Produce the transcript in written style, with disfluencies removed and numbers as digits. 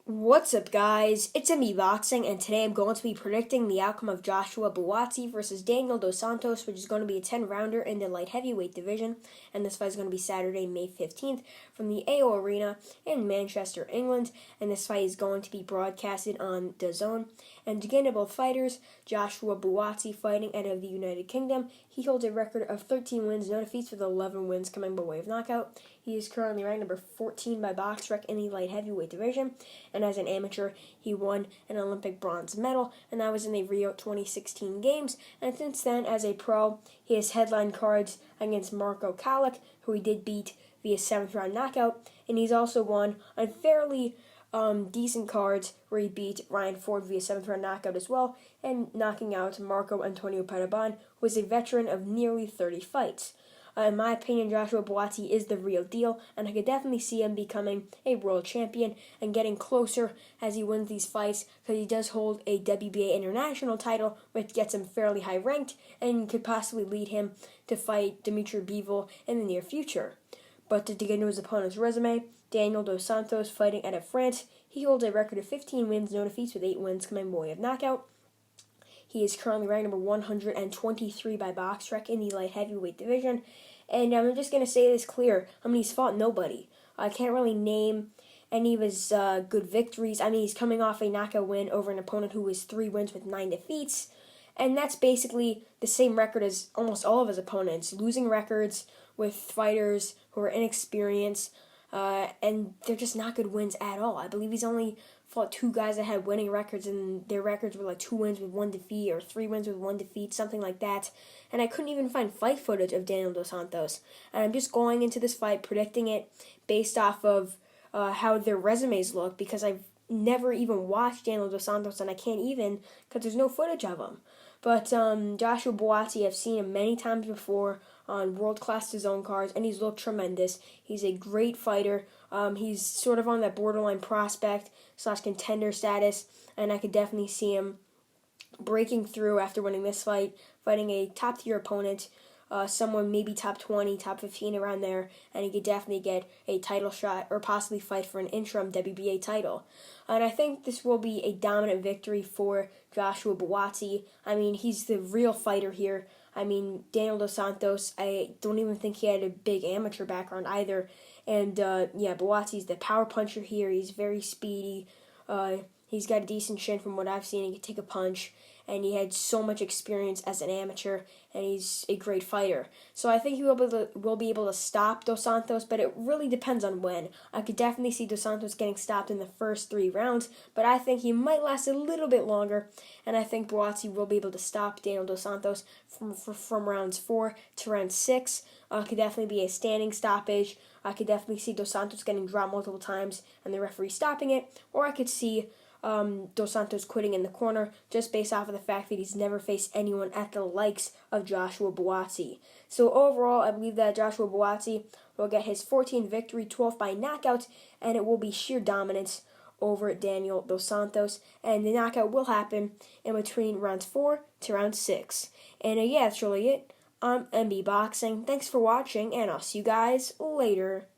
What's up, guys? It's Boxing, and today I'm going to be predicting the outcome of Joshua Buatsi versus Daniel Dos Santos, which is going to be a 10-rounder in the light heavyweight division. And this fight is going to be Saturday, May 15th from the AO Arena in Manchester, England. And this fight is going to be broadcasted on DAZN. And to get into both fighters, Joshua Buatsi fighting out of the United Kingdom. He holds a record of 13 wins, no defeats, with 11 wins coming by way of knockout. He is currently ranked number 14 by BoxRec in the light heavyweight division. And as an amateur, he won an Olympic bronze medal, and that was in the Rio 2016 Games. And since then, as a pro, he has headlined cards against Marco Kalic, who he did beat via 7th-round knockout, and he's also won on fairly decent cards where he beat Ryan Ford via 7th-round knockout as well, and knocking out Marco Antonio Paraban, who is a veteran of nearly 30 fights. In my opinion, Joshua Buatsi is the real deal, and I could definitely see him becoming a world champion and getting closer as he wins these fights, because he does hold a WBA international title, which gets him fairly high ranked and could possibly lead him to fight Dimitri Bivol in the near future. But to get into his opponent's resume, Daniel Dos Santos fighting out of France, he holds a record of 15 wins, no defeats, with 8 wins coming by way of knockout. He is currently ranked number 123 by BoxRec in the light heavyweight division. And I'm just going to say this clear. He's fought nobody. I can't really name any of his good victories. He's coming off a knockout win over an opponent who was 3 wins with 9 defeats. And that's basically the same record as almost all of his opponents. Losing records with fighters who are inexperienced. And they're just not good wins at all. I believe he's only fought 2 guys that had winning records, and their records were like 2 wins with 1 defeat or 3 wins with 1 defeat, something like that. And I couldn't even find fight footage of Daniel Dos Santos. And I'm just going into this fight predicting it based off of how their resumes look, because I've never even watched Daniel Dos Santos, and I can't even because there's no footage of him. But Joshua Buatsi, I've seen him many times before on world-class DAZN cards, and he's looked tremendous. He's a great fighter. He's sort of on that borderline prospect / contender status, and I could definitely see him breaking through after winning this fight, fighting a top-tier opponent, someone maybe top 20, top 15 around there, and he could definitely get a title shot or possibly fight for an interim WBA title. And I think this will be a dominant victory for Joshua Buatsi. He's the real fighter here. Daniel Dos Santos, I don't even think he had a big amateur background either. And, Buatsi's the power puncher here. He's very speedy. He's got a decent chin from what I've seen. He can take a punch, and he had so much experience as an amateur, and he's a great fighter. So I think he will be able to stop Dos Santos, but it really depends on when. I could definitely see Dos Santos getting stopped in the first 3 rounds, but I think he might last a little bit longer, and I think Buatsi will be able to stop Daniel Dos Santos from rounds 4 to round 6. Could definitely be a standing stoppage. I could definitely see Dos Santos getting dropped multiple times and the referee stopping it, or I could see Dos Santos quitting in the corner, just based off of the fact that he's never faced anyone at the likes of Joshua Buatsi. So overall, I believe that Joshua Buatsi will get his 14th victory, 12th by knockout, and it will be sheer dominance over Daniel Dos Santos, and the knockout will happen in between rounds 4 to round 6. And that's really it. I'm MB Boxing. Thanks for watching, and I'll see you guys later.